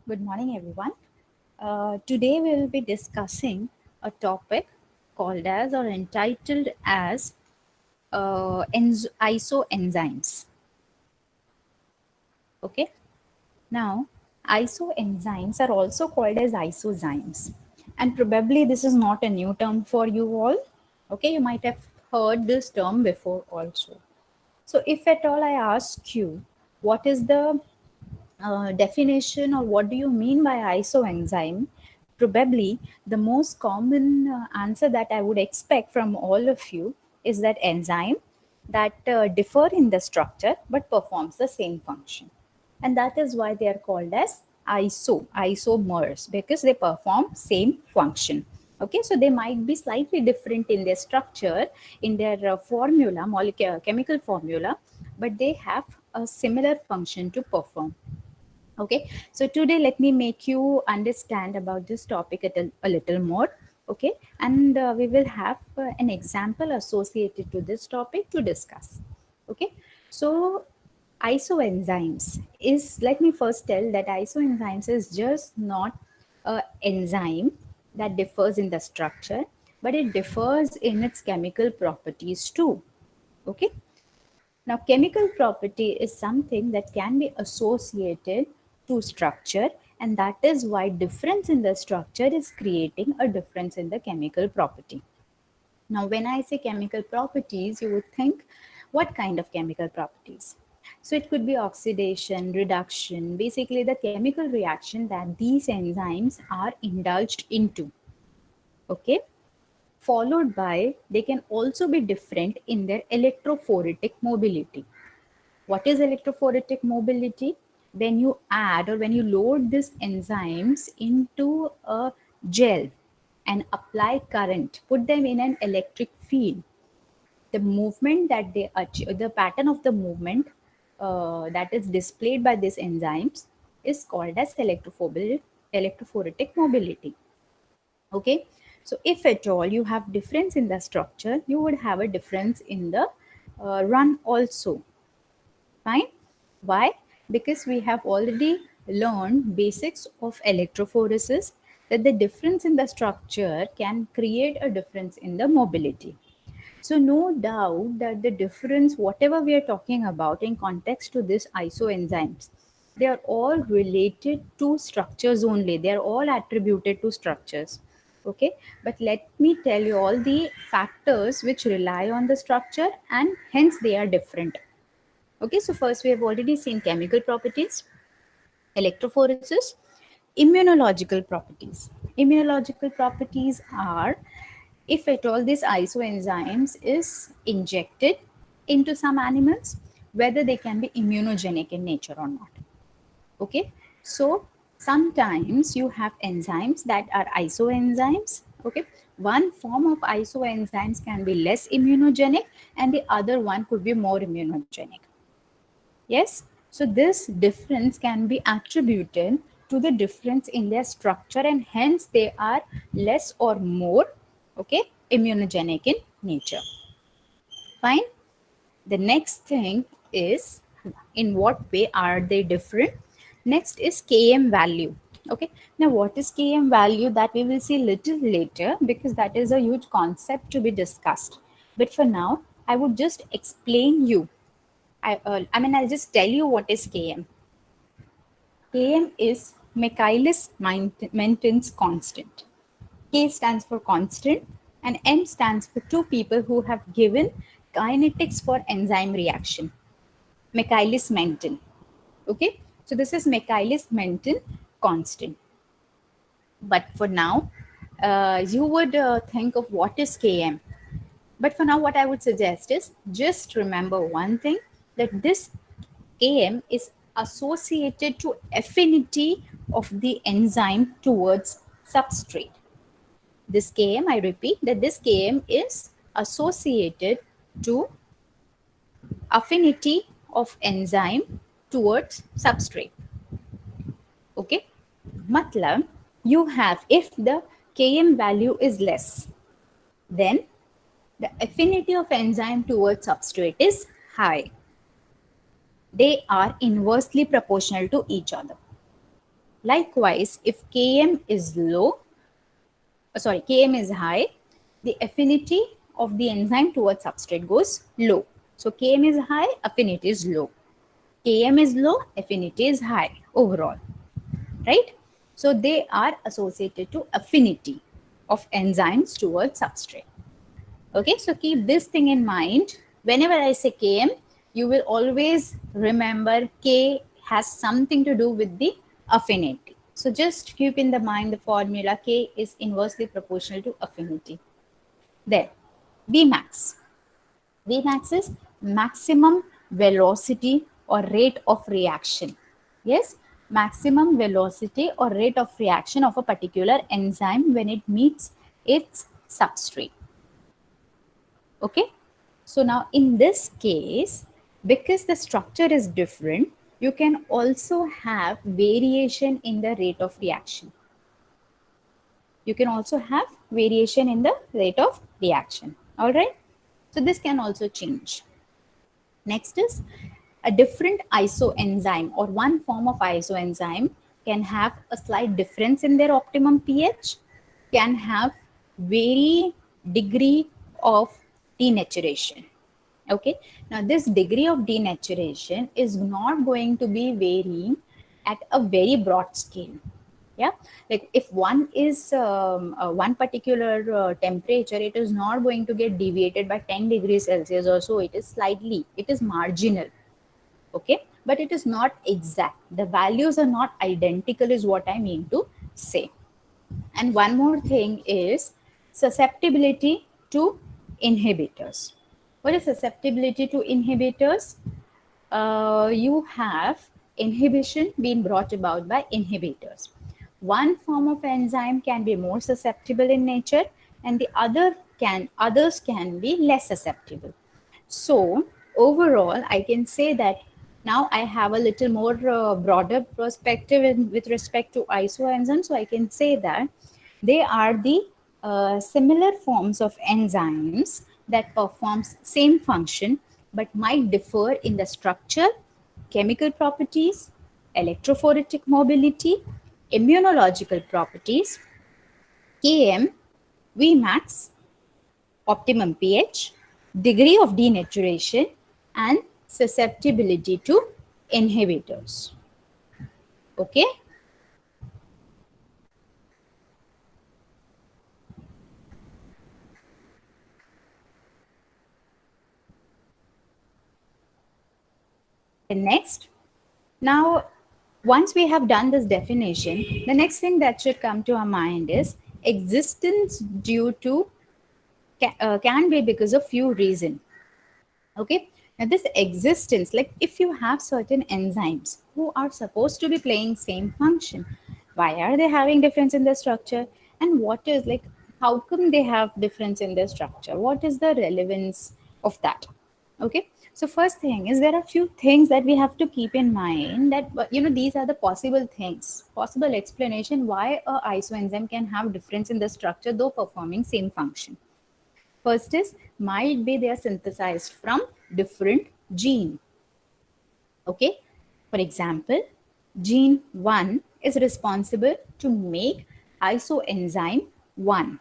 Good morning, everyone. Today we will be discussing a topic called as or entitled as isoenzymes. Okay. Now, isoenzymes are also called as isozymes, and probably this is not a new term for you all. Okay, you might have heard this term before also. So, if at all I ask you, what is the definition or what do you mean by isoenzyme, probably the most common answer that I would expect from all of you is that enzyme that differ in the structure but performs the same function. And that is why they are called as isomers, because they perform same function. Okay, so they might be slightly different in their structure, in their formula, molecular chemical formula, but they have a similar function to perform. Okay, so today let me make you understand about this topic a little more. Okay, and we will have an example associated to this topic to discuss. Okay, so isoenzymes is, let me first tell that isoenzymes is just not a enzyme that differs in the structure, but it differs in its chemical properties too. Okay, now, chemical property is something that can be associated to structure, and that is why difference in the structure is creating a difference in the chemical property. Now, when I say chemical properties, you would think, what kind of chemical properties? So it could be oxidation, reduction, basically the chemical reaction that these enzymes are indulged into. Okay, followed by they can also be different in their electrophoretic mobility. What is electrophoretic mobility? When you add or when you load these enzymes into a gel and apply current, put them in an electric field, the movement that they achieve, the pattern of the movement that is displayed by these enzymes is called as electrophoretic mobility. Okay, so if at all you have difference in the structure, you would have a difference in the run also. Fine. Why? Because we have already learned basics of electrophoresis, that the difference in the structure can create a difference in the mobility. So no doubt that the difference, whatever we are talking about in context to this isoenzymes, they are all related to structures only. They are all attributed to structures. Okay, but let me tell you all the factors which rely on the structure and hence they are different. Okay, so first we have already seen chemical properties, electrophoresis, immunological properties. Immunological properties are if at all this isoenzymes is injected into some animals, whether they can be immunogenic in nature or not. Okay, so sometimes you have enzymes that are isoenzymes. Okay, one form of isoenzymes can be less immunogenic and the other one could be more immunogenic. Yes, so this difference can be attributed to the difference in their structure and hence they are less or more, okay, immunogenic in nature. Fine. The next thing is in what way are they different? Next is Km value. Okay, now what is Km value? That we will see little later because that is a huge concept to be discussed. But for now, I would just explain you. I'll just tell you what is Km. Km is Michaelis-Menten's constant. K stands for constant and M stands for two people who have given kinetics for enzyme reaction. Michaelis-Menten. Okay, so this is Michaelis-Menten constant. But for now, you would think of what is Km. But for now, what I would suggest is just remember one thing, that this Km is associated to affinity of the enzyme towards substrate. This Km, I repeat that this Km is associated to affinity of enzyme towards substrate. Okay, matlab you have, if the Km value is less, then the affinity of enzyme towards substrate is high. They are inversely proportional to each other. Likewise, if Km is Km is high, the affinity of the enzyme towards substrate goes low. So Km is high, affinity is low. Km is low, affinity is high overall, right? So they are associated to affinity of enzymes towards substrate. Okay, so keep this thing in mind. Whenever I say Km, you will always remember K has something to do with the affinity. So just keep in the mind the formula K is inversely proportional to affinity. Then Vmax. Vmax is maximum velocity or rate of reaction. Yes, maximum velocity or rate of reaction of a particular enzyme when it meets its substrate. Okay, so now in this case, because the structure is different, you can also have variation in the rate of reaction. You can also have variation in the rate of reaction. All right, so this can also change. Next is a different isoenzyme or one form of isoenzyme can have a slight difference in their optimum pH, can have very degree of denaturation. Okay, now this degree of denaturation is not going to be varying at a very broad scale. Yeah, like if one is one particular temperature, it is not going to get deviated by 10 degrees Celsius or so. It is slightly, it is marginal. Okay, but it is not exact. The values are not identical is what I mean to say. And one more thing is susceptibility to inhibitors. What is susceptibility to inhibitors? You have inhibition being brought about by inhibitors. One form of enzyme can be more susceptible in nature, and the others can be less susceptible. So overall, I can say that now I have a little more broader perspective with respect to isoenzymes. So I can say that they are the similar forms of enzymes that performs same function but might differ in the structure, chemical properties, electrophoretic mobility, immunological properties, Km, Vmax, optimum pH, degree of denaturation, and susceptibility to inhibitors. Okay. And next, now once we have done this definition, the next thing that should come to our mind is existence due to can be because of few reasons. Okay, now this existence, like if you have certain enzymes who are supposed to be playing same function, why are they having difference in the structure, and what is, like, how come they have difference in their structure, what is the relevance of that? Okay, so first thing is there are few things that we have to keep in mind, that these are the possible things, possible explanation why a isoenzyme can have difference in the structure though performing same function. First is, might be they are synthesized from different gene. Okay, for example, gene 1 is responsible to make isoenzyme 1.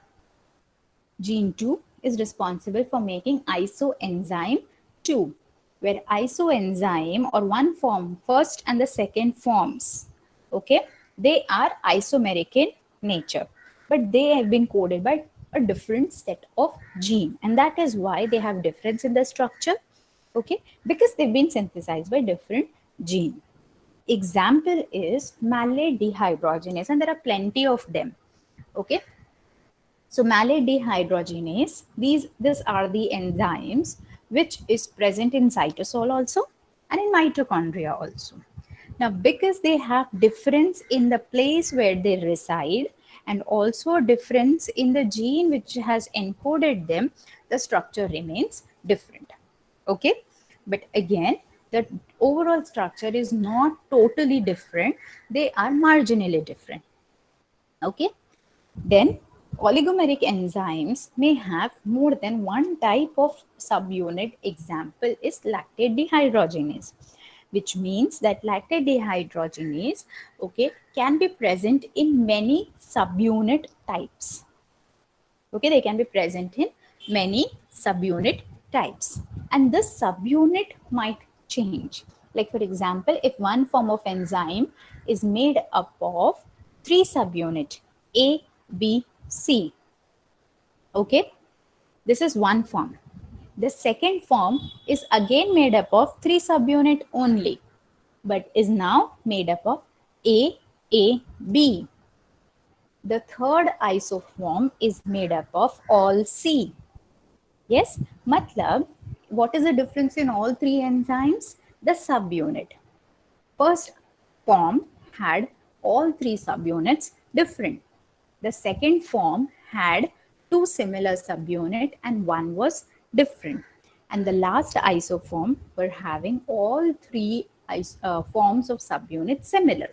Gene 2 is responsible for making isoenzyme 2, where isoenzyme or one form, first and the second forms, okay, they are isomeric in nature, but they have been coded by a different set of gene, and that is why they have difference in the structure. Okay, because they've been synthesized by different gene. Example is malate dehydrogenase, and there are plenty of them. Okay, so malate dehydrogenase, these are the enzymes which is present in cytosol also and in mitochondria also. Now, because they have difference in the place where they reside and also difference in the gene which has encoded them, the structure remains different. Okay, but again, the overall structure is not totally different. They are marginally different. Okay, then oligomeric enzymes may have more than one type of subunit. Example is lactate dehydrogenase. which means that lactate dehydrogenase, okay, can be present in many subunit types. Okay, they can be present in many subunit types, and this subunit might change. Like for example, if one form of enzyme is made up of three subunit A, B, C, okay, this is one form. The second form is again made up of three subunit only, but is now made up of A, B. The third isoform is made up of all C. Yes, matlab, what is the difference in all three enzymes? The subunit. First form had all three subunits different. The second form had two similar subunit and one was different. And the last isoform were having all three forms of subunits similar.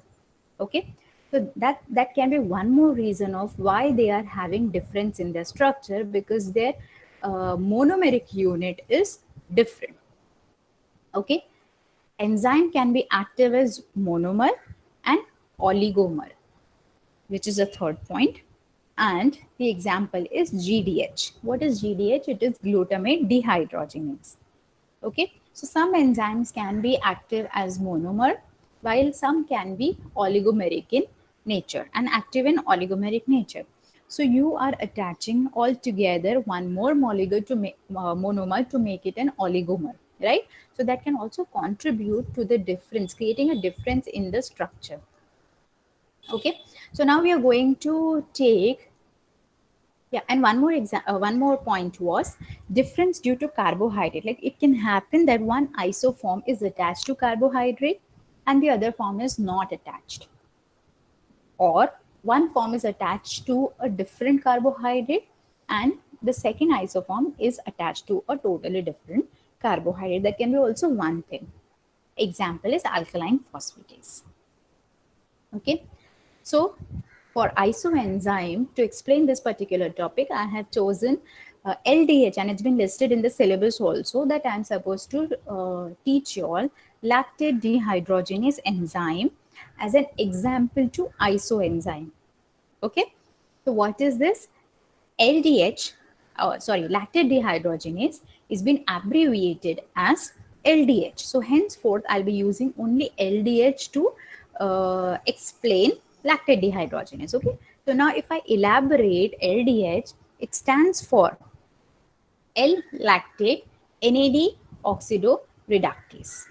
Okay, so that can be one more reason of why they are having difference in their structure, because their monomeric unit is different. Okay, enzyme can be active as monomer and oligomer, which is a third point. And the example is GDH. What is GDH? It is glutamate dehydrogenase. Okay, so some enzymes can be active as monomer, while some can be oligomeric in nature and active in oligomeric nature. So you are attaching all together one more molecule to make monomer to make it an oligomer, right? So that can also contribute to the difference, creating a difference in the structure. Okay, so now we are going to take, yeah, and one more point was difference due to carbohydrate. Like it can happen that one isoform is attached to carbohydrate and the other form is not attached, or one form is attached to a different carbohydrate and the second isoform is attached to a totally different carbohydrate. That can be also one thing. Example is alkaline phosphatase. Okay, so for isoenzyme, to explain this particular topic, I have chosen LDH, and it's been listed in the syllabus also, that I'm supposed to teach you all lactate dehydrogenase enzyme as an example to isoenzyme. Okay, so what is this? LDH, lactate dehydrogenase is been abbreviated as LDH. So henceforth, I'll be using only LDH to explain lactate dehydrogenase. Okay, so now if I elaborate LDH, it stands for L-lactate NAD oxidoreductase.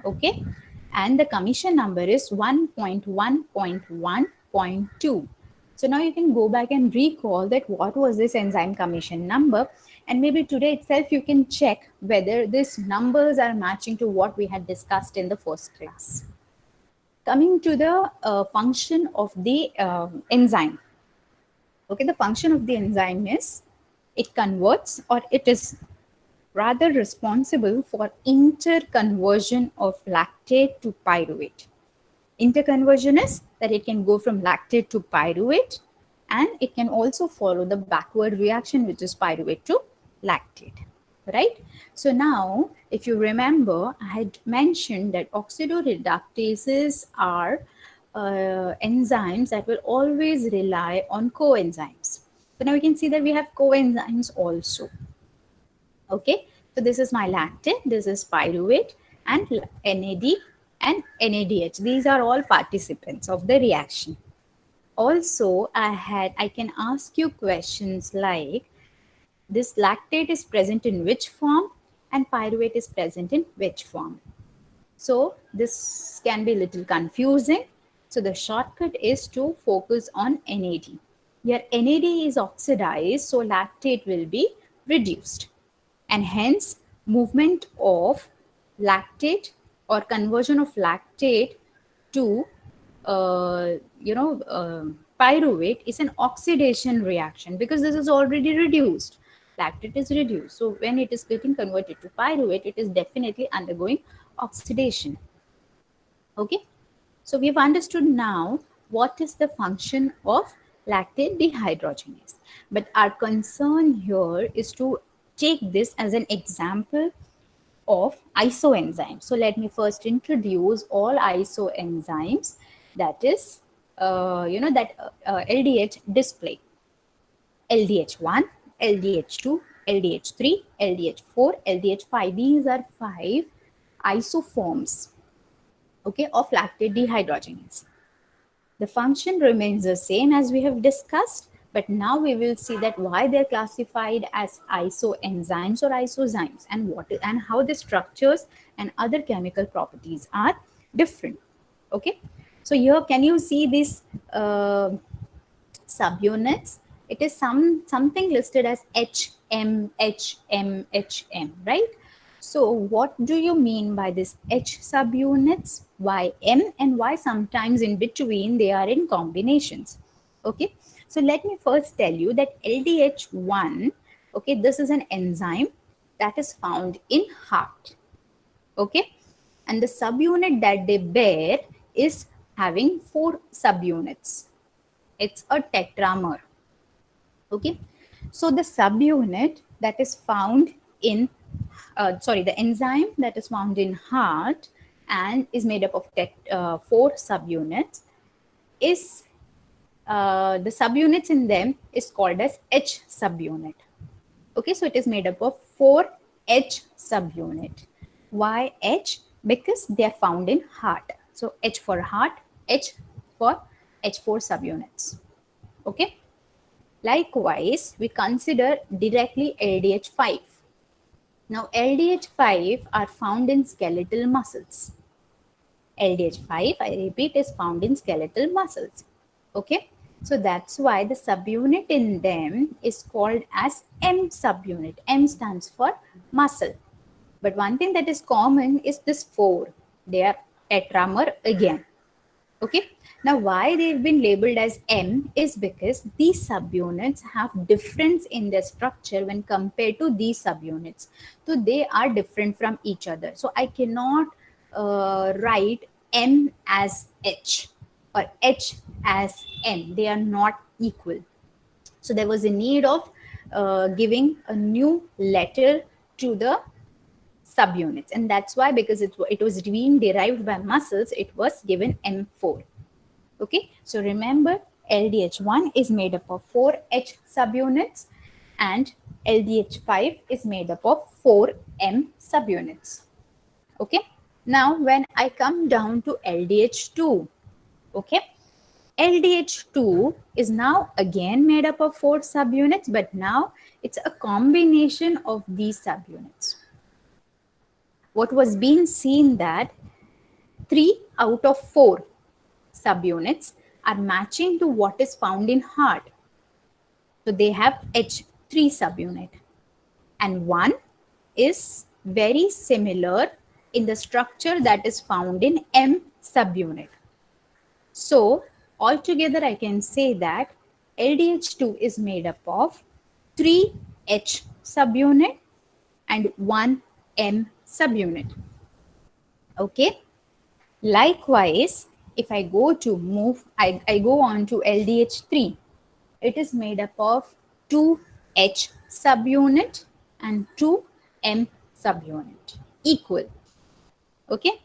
Okay, and the commission number is 1.1.1.2. So now you can go back and recall that what was this enzyme commission number, and maybe today itself you can check whether these numbers are matching to what we had discussed in the first class. Coming to the function of the enzyme. Okay, the function of the enzyme is it converts, or it is rather responsible for interconversion of lactate to pyruvate. Interconversion is that it can go from lactate to pyruvate, and it can also follow the backward reaction, which is pyruvate to lactate, right? So now, if you remember, I had mentioned that oxidoreductases are enzymes that will always rely on coenzymes. So now we can see that we have coenzymes also. Okay, so this is my lactate, this is pyruvate, and NAD and NADH. These are all participants of the reaction. Also, I can ask you questions like, this lactate is present in which form and pyruvate is present in which form. So this can be a little confusing. So the shortcut is to focus on NAD. Here NAD is oxidized, so lactate will be reduced, and hence movement of lactate or conversion of lactate to pyruvate is an oxidation reaction, because this is already reduced. Lactate is reduced, so when it is getting converted to pyruvate, it is definitely undergoing oxidation. Okay, so we've understood now what is the function of lactate dehydrogenase, but our concern here is to take this as an example of isoenzymes. So let me first introduce all isoenzymes that is, LDH display. LDH1, LDH2, LDH3, LDH4, LDH5. These are 5 isoforms, okay, of lactate dehydrogenase. The function remains the same as we have discussed, but now we will see that why they're classified as isoenzymes or isozymes, and how the structures and other chemical properties are different. Okay, so here can you see these subunits? It is something listed as HM, HM, HM, right? So what do you mean by this H subunits? Why M, and why sometimes in between they are in combinations? Okay, so let me first tell you that LDH1, okay, this is an enzyme that is found in heart. Okay, and the subunit that they bear is having 4 subunits. It's a tetramer. Okay, so the subunit that is found in the enzyme that is found in heart and is made up of 4 subunits is the subunits in them is called as H subunit. Okay, so it is made up of 4 H subunit. Why H? Because they are found in heart. So H for heart, H for H4 subunits. Okay. Likewise, we consider directly LDH5. Now, LDH5 are found in skeletal muscles. LDH5, I repeat, is found in skeletal muscles. Okay, so that's why the subunit in them is called as M subunit. M stands for muscle. But one thing that is common is this 4. They are tetramer again. Okay, now why they've been labeled as M is because these subunits have difference in their structure when compared to these subunits. So they are different from each other. So I cannot write M as H or H as M. They are not equal. So there was a need of giving a new letter to the subunits, and that's why, because it was being derived by muscles, it was given M4. Okay, so remember LDH1 is made up of 4 H subunits and LDH5 is made up of 4 M subunits. Okay, now when I come down to LDH2, okay, LDH2 is now again made up of 4 subunits, but now it's a combination of these subunits. What was being seen that 3 out of 4 subunits are matching to what is found in heart. So they have H3 subunit, and 1 is very similar in the structure that is found in M subunit. So altogether I can say that LDH2 is made up of 3 H subunit and 1 M subunit. Okay. Likewise, if I go on to LDH3, it is made up of 2 H subunit and 2 M subunit, equal. Okay.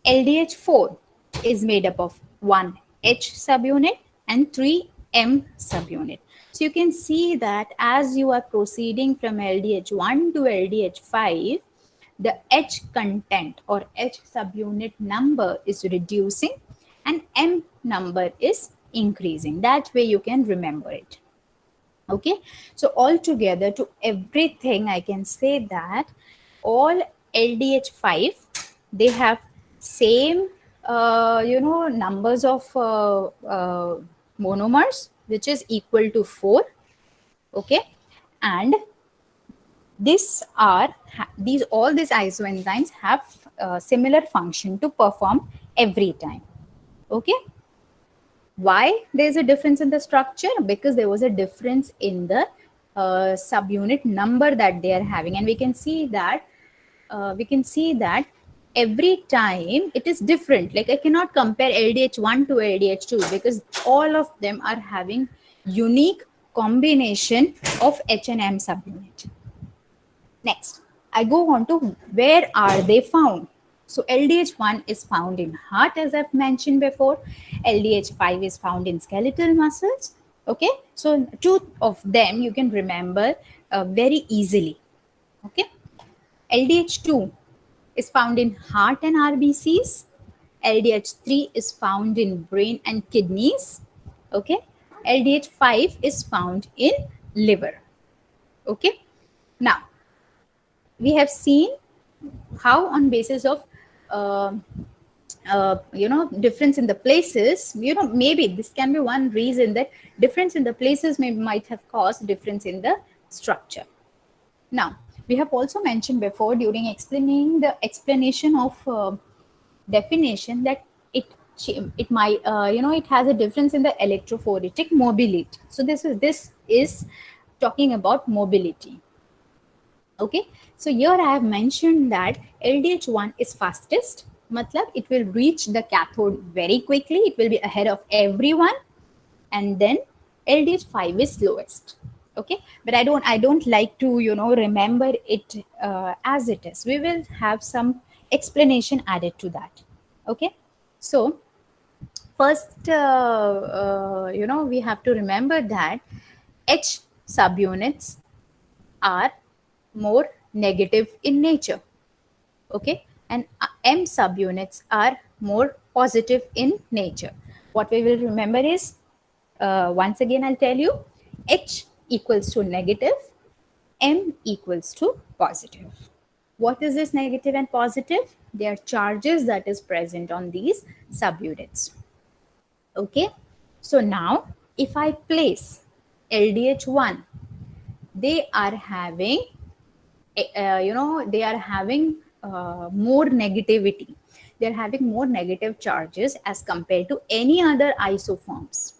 LDH4 is made up of 1 H subunit and 3 M subunit. So you can see that as you are proceeding from LDH1 to LDH5, the H content or H subunit number is reducing and M number is increasing. That way you can remember it. Okay, so altogether to everything I can say that all LDH5, they have same numbers of monomers, which is equal to 4. Okay, and all these isoenzymes have similar function to perform every time. Okay, why there is a difference in the structure? Because there was a difference in the subunit number that they are having, and we can see that every time it is different. Like I cannot compare LDH1 to LDH2 because all of them are having unique combination of H and M subunit. Next, I go on to where are they found. So LDH1 is found in heart, as I've mentioned before. LDH5 is found in skeletal muscles. Okay, so two of them you can remember very easily. Okay, LDH2 is found in heart and RBCs. LDH3 is found in brain and kidneys. Okay, LDH5 is found in liver. Okay, now we have seen how on basis of uh, difference in the places, maybe this can be one reason that difference in the places might have caused difference in the structure. Now we have also mentioned before during explaining the explanation of definition that it might it has a difference in the electrophoretic mobility. So this is talking about mobility. Okay, so here I have mentioned that LDH1 is fastest. Matlab, it will reach the cathode very quickly. It will be ahead of everyone. And then LDH5 is slowest. Okay, but I don't like to remember it as it is. We will have some explanation added to that. Okay, so first we have to remember that H subunits are more negative in nature. Okay, and M subunits are more positive in nature. What we will remember is, once again I'll tell you, H equals to negative, M equals to positive. What is this negative and positive? They are charges that is present on these subunits. Okay, so now if I place LDH1, they are having they are having more negativity. They're having more negative charges as compared to any other isoforms.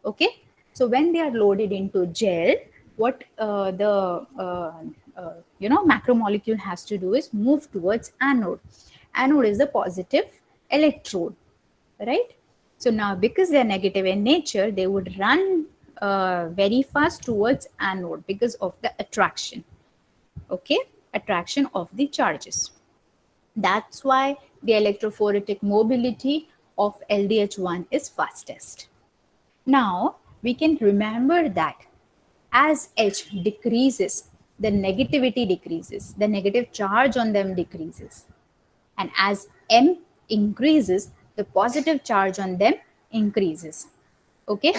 Okay, so when they are loaded into gel, what the macromolecule has to do is move towards anode. Anode is the positive electrode, right? So now because they are negative in nature, they would run very fast towards anode because of the attraction. Okay, attraction of the charges. That's why the electrophoretic mobility of LDH1 is fastest. Now we can remember that as H decreases, the negativity decreases, the negative charge on them decreases, and as M increases, the positive charge on them increases. Okay,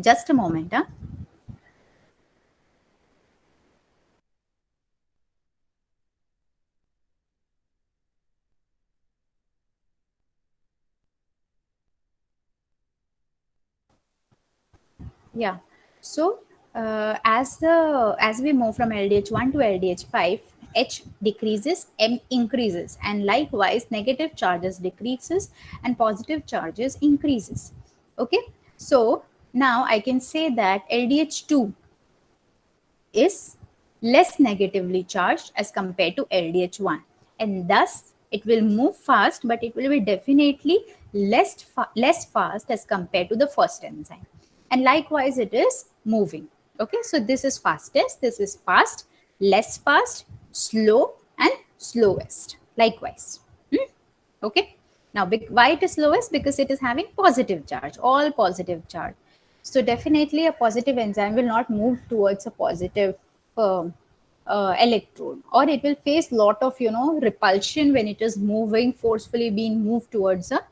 just a moment. Yeah. So as we move from LDH1 to LDH5, H decreases, M increases, and likewise negative charges decreases and positive charges increases. Okay. So now I can say that LDH2 is less negatively charged as compared to LDH1, and thus it will move fast, but it will be definitely less fast as compared to the first enzyme. And likewise it is moving. Okay, so this is fastest, this is fast, less fast, slow, and slowest likewise. Okay, now why it is slowest? Because it is having positive charge, all positive charge. So definitely a positive enzyme will not move towards a positive electrode, or it will face lot of repulsion when it is moving, forcefully being moved towards a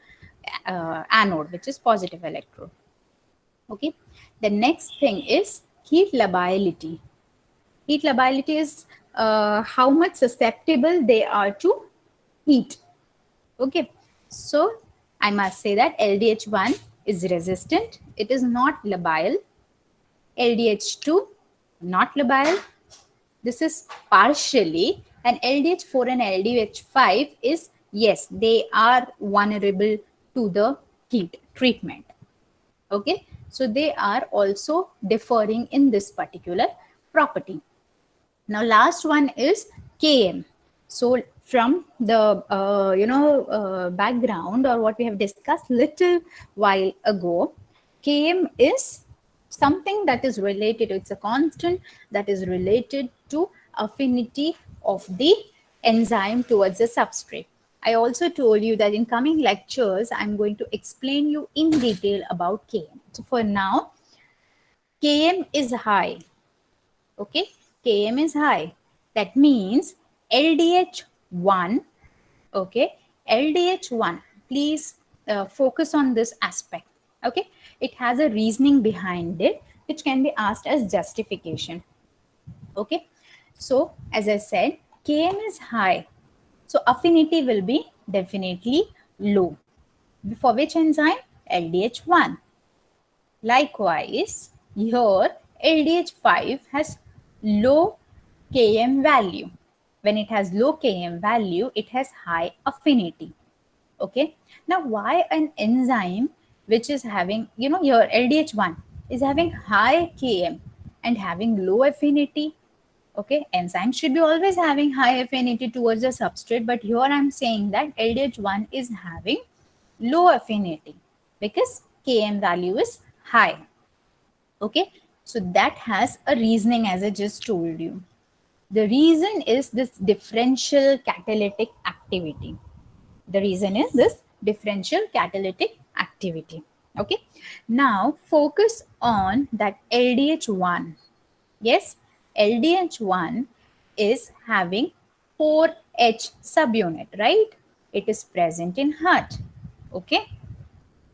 anode, which is positive electrode. Okay, the next thing is heat lability. Heat lability is how much susceptible they are to heat. Okay, so I must say that LDH1 is resistant, it is not labile. LDH2 not labile. This is partially, and LDH4 and LDH5 is, yes, they are vulnerable to the heat treatment. Okay, so they are also differing in this particular property. Now last one is Km. So from the background, or what we have discussed little while ago, Km is something that is related, it's a constant that is related to affinity of the enzyme towards the substrate. I also told you that in coming lectures, I'm going to explain you in detail about Km. So for now, Km is high. Okay, Km is high. That means LDH1. Okay, LDH1. Please focus on this aspect. Okay, it has a reasoning behind it, which can be asked as justification. Okay, so as I said, Km is high, so affinity will be definitely low. For which enzyme? LDH1. Likewise, here LDH5 has low Km value. When it has low Km value, it has high affinity. Okay. Now, why an enzyme which is having, your LDH1 is having high Km and having low affinity? Okay, enzymes should be always having high affinity towards the substrate, but here I'm saying that LDH1 is having low affinity because Km value is high. Okay, so that has a reasoning, as I just told you. The reason is this differential catalytic activity. The reason is this differential catalytic activity. Okay, now focus on that LDH1. Yes, LDH1 is having 4H subunit, right? It is present in heart. Okay,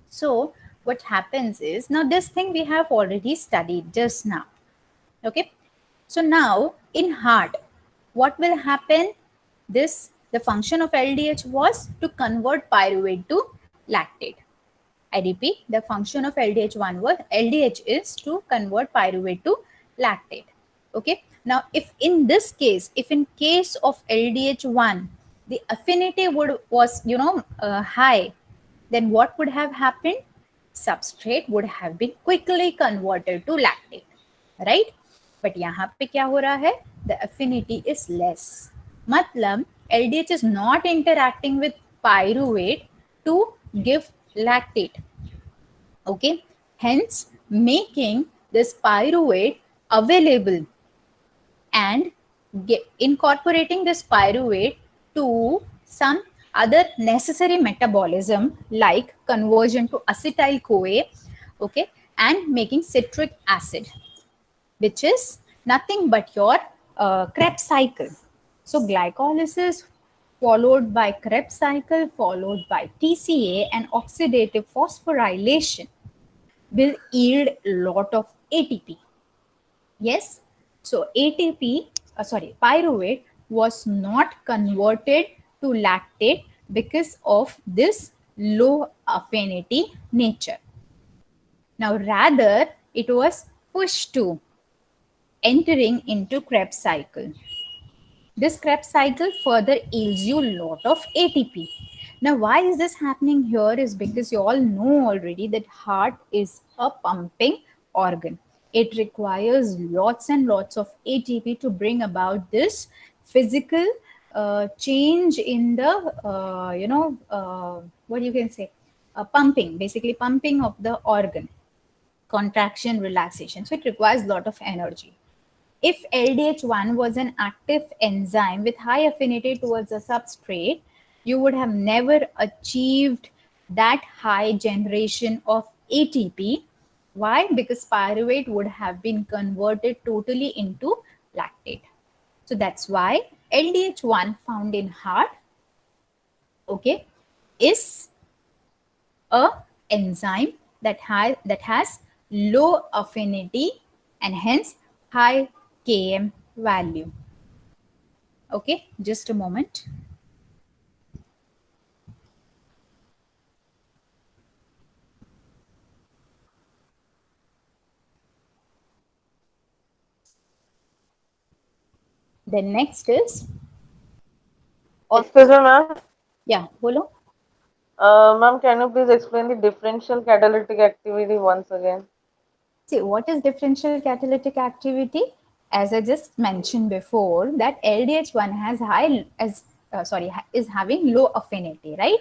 so what happens is, now this thing we have already studied just now. Okay, so now in heart, what will happen? The function of LDH was to convert pyruvate to lactate. I repeat, the function of LDH1 was, LDH is to convert pyruvate to lactate. Okay, now if in this case, if in case of LDH1 the affinity was high, then what would have happened? Substrate would have been quickly converted to lactate, right? But यहाँ पे क्या हो रहा है? The affinity is less. मतलब LDH is not interacting with pyruvate to give lactate. Okay, hence making this pyruvate available and incorporating this pyruvate to some other necessary metabolism like conversion to acetyl CoA, okay, and making citric acid, which is nothing but your Krebs cycle. So glycolysis followed by Krebs cycle followed by TCA and oxidative phosphorylation will yield a lot of ATP. Yes, so pyruvate was not converted to lactate because of this low affinity nature. Now, rather, it was pushed to entering into Krebs cycle. This Krebs cycle further yields you a lot of ATP. Now, why is this happening here is because you all know already that heart is a pumping organ. It requires lots and lots of ATP to bring about this physical change in the, what you can say, pumping, basically pumping of the organ, contraction, relaxation. So it requires a lot of energy. If LDH1 was an active enzyme with high affinity towards a substrate, you would have never achieved that high generation of ATP. Why? Because pyruvate would have been converted totally into lactate. So that's why LDH1 found in heart, okay, is a enzyme that has low affinity and hence high Km value. Okay, just a moment. Then next is, Excuse me, ma'am. yeah, bolo. Ma'am, can you please explain the differential catalytic activity once again? See, what is differential catalytic activity? As I just mentioned before, that LDH1 has is having low affinity, right?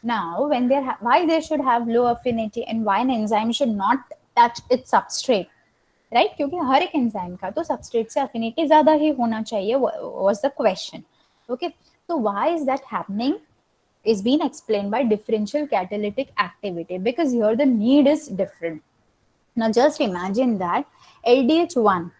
Now, when why they should have low affinity and why an enzyme should not touch its substrate? Right, क्योंकि हर एक enzyme का तो substrate से affinity ज्यादा ही होना चाहिए, was the question. Okay, तो why is that happening is being explained by differential catalytic activity, because here the need is different. Now just imagine that LDH1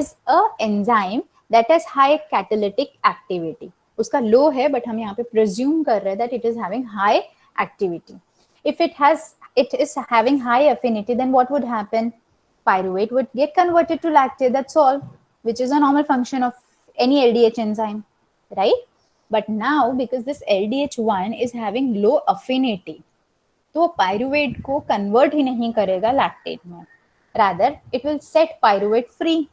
is a enzyme that has high catalytic activity. उसका low है, but हम यहाँ पे presume कर रहे हैं that it is having high activity. If it is having high affinity, then what would happen? Pyruvate would get converted to lactate. That's all, which is a normal function of any LDH enzyme, right? But now because this LDH1 is having low affinity, तो वो pyruvate को convert ही नहीं करेगा lactate में, rather it will set pyruvate free,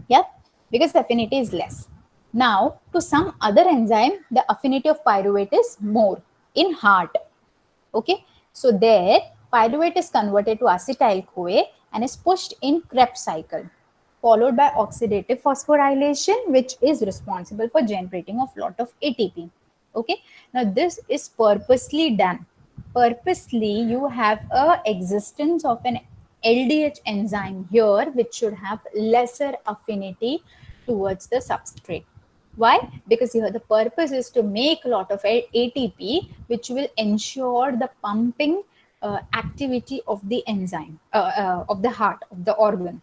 yeah, because affinity is less. Now to some other enzyme the affinity of pyruvate is more, in heart. Okay, so there pyruvate is converted to acetyl CoA and is pushed in Krebs cycle, followed by oxidative phosphorylation, which is responsible for generating of lot of ATP. Okay, now this is purposely done. Purposely you have a existence of an LDH enzyme here which should have lesser affinity towards the substrate. Why? Because here the purpose is to make a lot of ATP, which will ensure the pumping activity of the enzyme, of the heart, of the organ,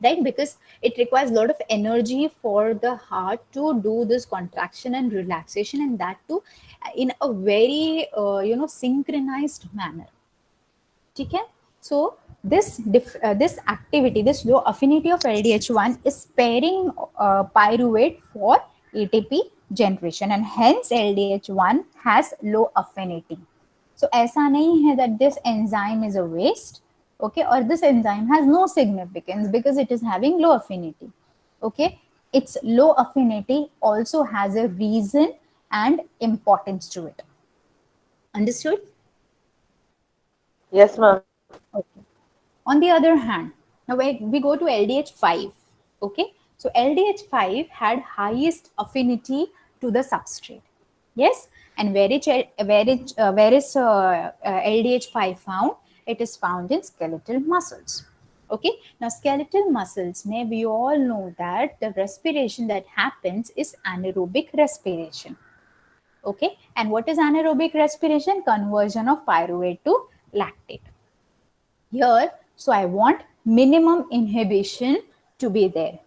right? Because it requires a lot of energy for the heart to do this contraction and relaxation, and that too in a very synchronized manner. Okay, so this activity, this low affinity of LDH1 is sparing pyruvate for ATP generation, and hence LDH1 has low affinity. So ऐसा नहीं है that this enzyme is a waste, okay, or this enzyme has no significance because it is having low affinity. Okay, its low affinity also has a reason and importance to it. Understood? Yes, ma'am. Okay. On the other hand, now when we go to LDH5, okay, so LDH5 had highest affinity to the substrate. Yes, and where is LDH5 found? It is found in skeletal muscles. Okay, now skeletal muscles, may we all know that the respiration that happens is anaerobic respiration. Okay, and what is anaerobic respiration? Conversion of pyruvate to lactate. Here, so I want minimum inhibition to be there.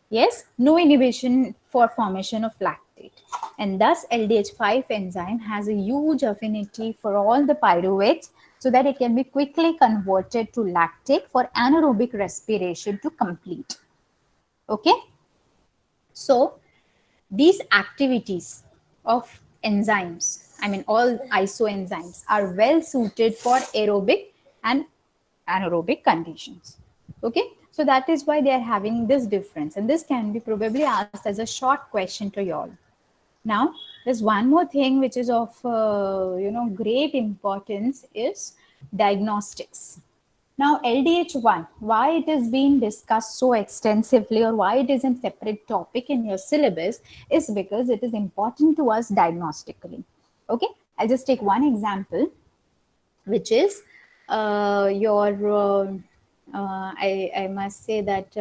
Yes, no inhibition for formation of lactate. And thus LDH5 enzyme has a huge affinity for all the pyruvates so that it can be quickly converted to lactate for anaerobic respiration to complete. Okay. So these activities of enzymes, I mean all isoenzymes, are well suited for aerobic and anaerobic conditions. Okay, so that is why they are having this difference, and this can be probably asked as a short question to you all. Now there's one more thing which is of great importance is diagnostics. Now LDH1, why it is being discussed so extensively or why it is a separate topic in your syllabus is because it is important to us diagnostically. Okay, I'll just take one example, which is I must say that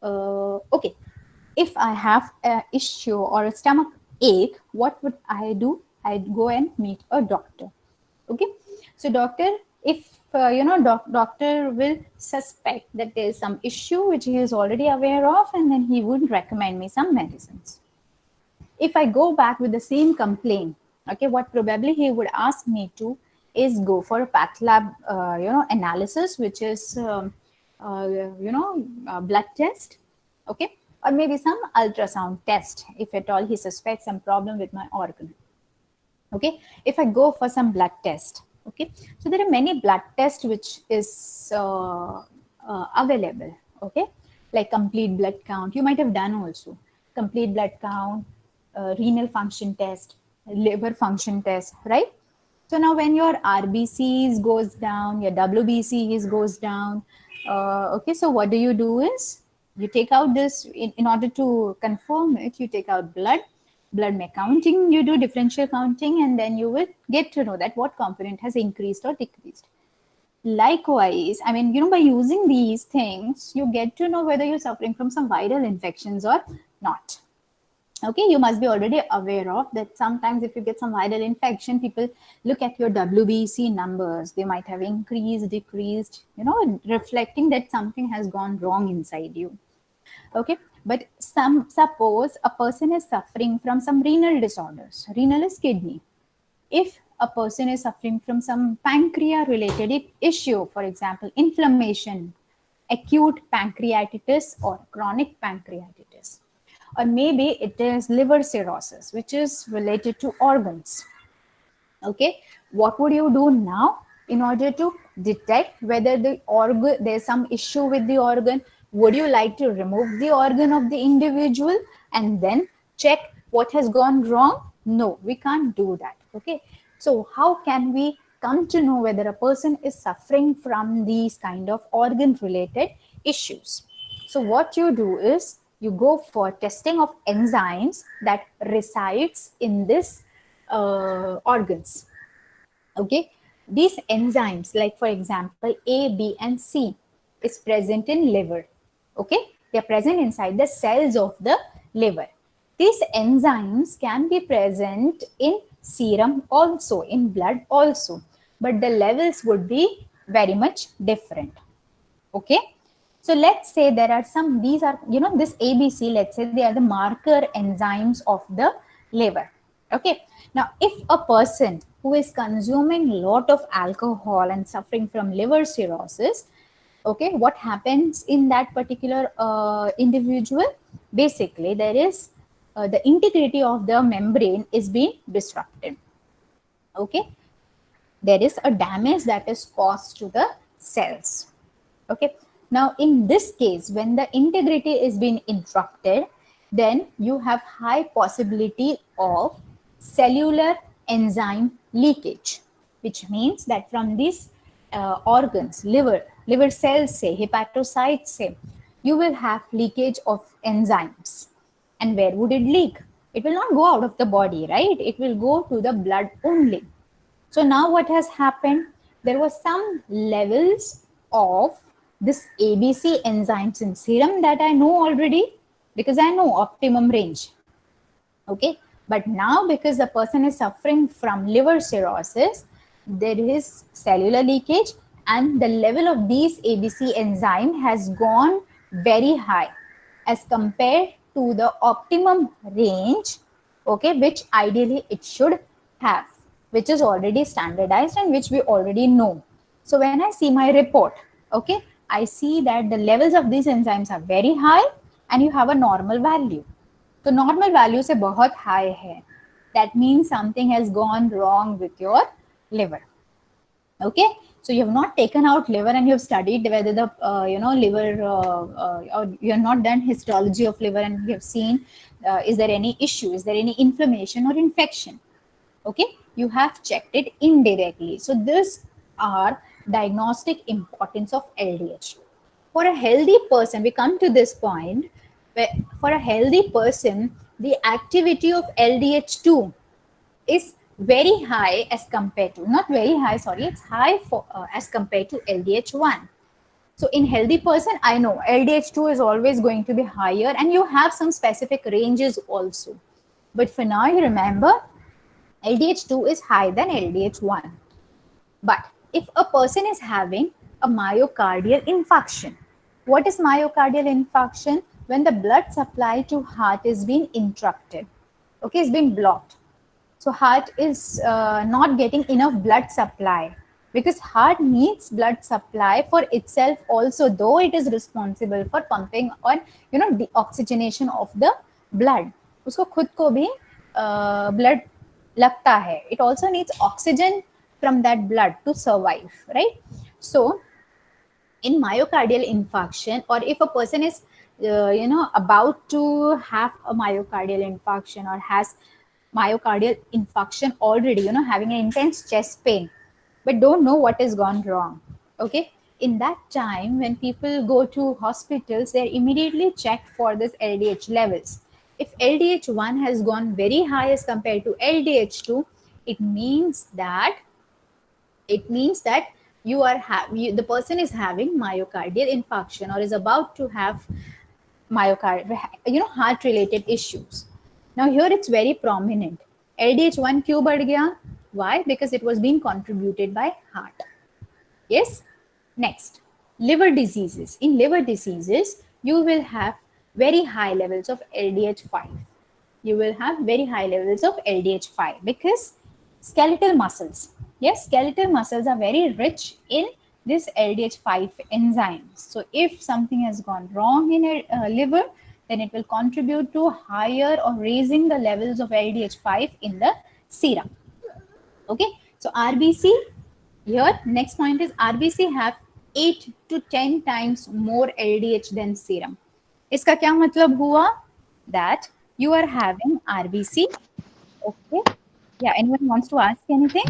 okay, if I have an issue or a stomach ache, what would I do? I'd go and meet a doctor. Okay, so doctor, if doctor will suspect that there is some issue which he is already aware of, and then he would recommend me some medicines. If I go back with the same complaint, okay, what probably he would ask me to is go for a path lab analysis, which is blood test, okay, or maybe some ultrasound test if at all he suspects some problem with my organ. Okay, if I go for some blood test, okay, so there are many blood tests which is available. Okay, like complete blood count, you might have done also complete blood count, renal function test, liver function test, right? So now when your RBCs goes down, your WBCs goes down, okay, so what do is you take out this in order to confirm it, you take out blood counting, you do differential counting, and then you will get to know that what component has increased or decreased. Likewise, I mean, by using these things, you get to know whether you're suffering from some viral infections or not. Okay, you must be already aware of that. Sometimes if you get some viral infection, people look at your WBC numbers. They might have increased, decreased, reflecting that something has gone wrong inside you. Okay, but suppose a person is suffering from some renal disorders. Renal is kidney. If a person is suffering from some pancreas related issue, for example, inflammation, acute pancreatitis or chronic pancreatitis, or maybe it is liver cirrhosis, which is related to organs. Okay, what would you do now in order to detect whether the organ, there's some issue with the organ? Would you like to remove the organ of the individual and then check what has gone wrong? No, we can't do that. Okay, so how can we come to know whether a person is suffering from these kind of organ related issues? So what you do is you go for testing of enzymes that resides in this organs. Okay, these enzymes, like for example A, B and C, is present in liver. Okay, they are present inside the cells of the liver. These enzymes can be present in serum also, in blood also, but the levels would be very much different. Okay, so let's say there are some, these are, this ABC, let's say they are the marker enzymes of the liver. Okay, now if a person who is consuming a lot of alcohol and suffering from liver cirrhosis, okay, what happens in that particular individual? Basically there is the integrity of the membrane is being disrupted. Okay, there is a damage that is caused to the cells. Okay, now in this case, when the integrity is being interrupted, then you have high possibility of cellular enzyme leakage, which means that from these organs, liver cells say, hepatocytes say, you will have leakage of enzymes. And where would it leak? It will not go out of the body, right? It will go to the blood only. So now what has happened? There was some levels of this ABC enzymes in serum that I know already because I know optimum range. Okay, but now because the person is suffering from liver cirrhosis, there is cellular leakage and the level of these ABC enzyme has gone very high as compared to the optimum range, okay, which ideally it should have, which is already standardized and which we already know. So when I see my report, okay, I see that the levels of these enzymes are very high and you have a normal value. तो normal value से बहुत high है, that means something has gone wrong with your liver. Okay, so you have not taken out liver and you have studied whether the liver or you have not done histology of liver and you have seen is there any issue, is there any inflammation or infection. Okay, you have checked it indirectly. So these are diagnostic importance of LDH. For a healthy person, we come to this point where for a healthy person, the activity of LDH2 is very high as compared to, not very high, sorry, it's high for as compared to LDH1. So in healthy person, I know LDH2 is always going to be higher and you have some specific ranges also. But for now, you remember LDH2 is higher than LDH1. But if a person is having a myocardial infarction, what is myocardial infarction? When the blood supply to heart is being interrupted, okay, it's being blocked. So heart is not getting enough blood supply because heart needs blood supply for itself also, though it is responsible for pumping or deoxygenation of the blood. उसको खुद को भी blood लगता है. It also needs oxygen from that blood to survive, right? So in myocardial infarction, or if a person is about to have a myocardial infarction or has myocardial infarction already, having an intense chest pain but don't know what has gone wrong. Okay, in that time when people go to hospitals, they're immediately checked for this LDH levels. If LDH1 has gone very high as compared to LDH2, it means that the person is having myocardial infarction or is about to have heart related issues. Now here it's very prominent. LDH1 क्यों बढ़ गया? Why? Because it was being contributed by heart. Yes. Next, liver diseases. In liver diseases, you will have very high levels of LDH5. You will have very high levels of LDH5 because skeletal muscles. Yes, skeletal muscles are very rich in this LDH5 enzymes. So if something has gone wrong in a liver, then it will contribute to higher or raising the levels of LDH5 in the serum. Okay, so RBC, here next point is RBC have 8 to 10 times more LDH than serum. इसका क्या मतलब हुआ? That you are having RBC. Okay, yeah, anyone wants to ask anything?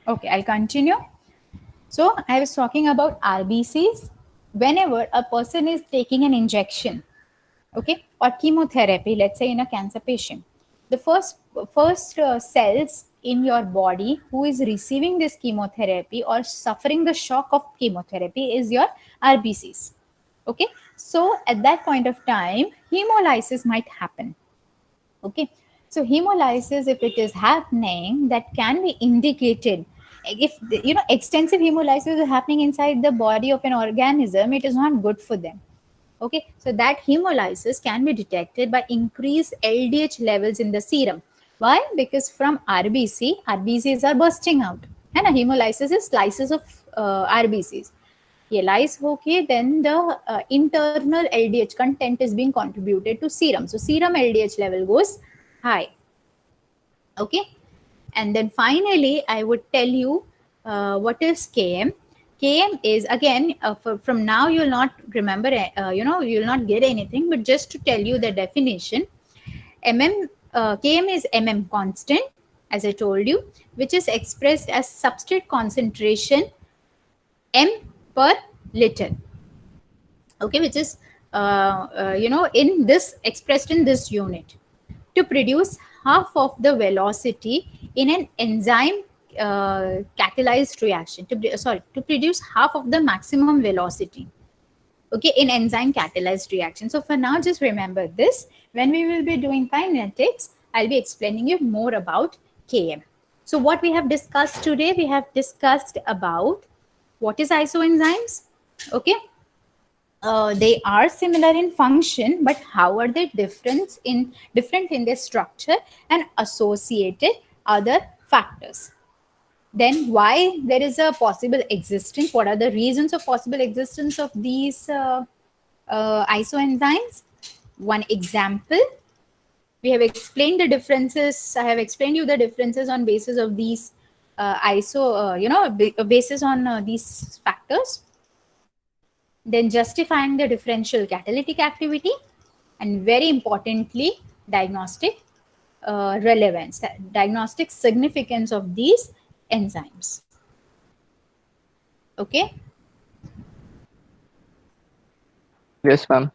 Okay, I'll continue. So I was talking about RBCs. Whenever a person is taking an injection, okay, or chemotherapy, let's say in a cancer patient, the first cells in your body who is receiving this chemotherapy or suffering the shock of chemotherapy is your RBCs. Okay, so at that point of time, hemolysis might happen. Okay, so hemolysis, if it is happening, that can be indicated. If extensive hemolysis is happening inside the body of an organism, it is not good for them. Okay, so that hemolysis can be detected by increased LDH levels in the serum. Why? Because from RBCs are bursting out. And hemolysis is slices of RBCs. ये lyse होके then the internal LDH content is being contributed to serum. So serum LDH level goes high. Okay, and then finally I would tell you what is Km. Km is again from now you'll not remember, you'll not get anything, but just to tell you the definition, Km is constant, as I told you, which is expressed as substrate concentration m per liter. Okay, which is in this expressed in this unit to produce half of the velocity in an enzyme catalyzed reaction, to produce half of the maximum velocity, okay, in enzyme catalyzed reaction. So for now, just remember this. When we will be doing kinetics, I'll be explaining you more about Km. So what we have discussed today, we have discussed about what is isoenzymes. Okay, they are similar in function, but how are they different in their structure and associated other factors? Then why there is a possible existence? What are the reasons of possible existence of these isoenzymes? One example, we have explained the differences. I have explained you the differences on basis of these basis on these factors. Then justifying the differential catalytic activity, and very importantly, diagnostic relevance, diagnostic significance of these enzymes. Okay. Yes, ma'am.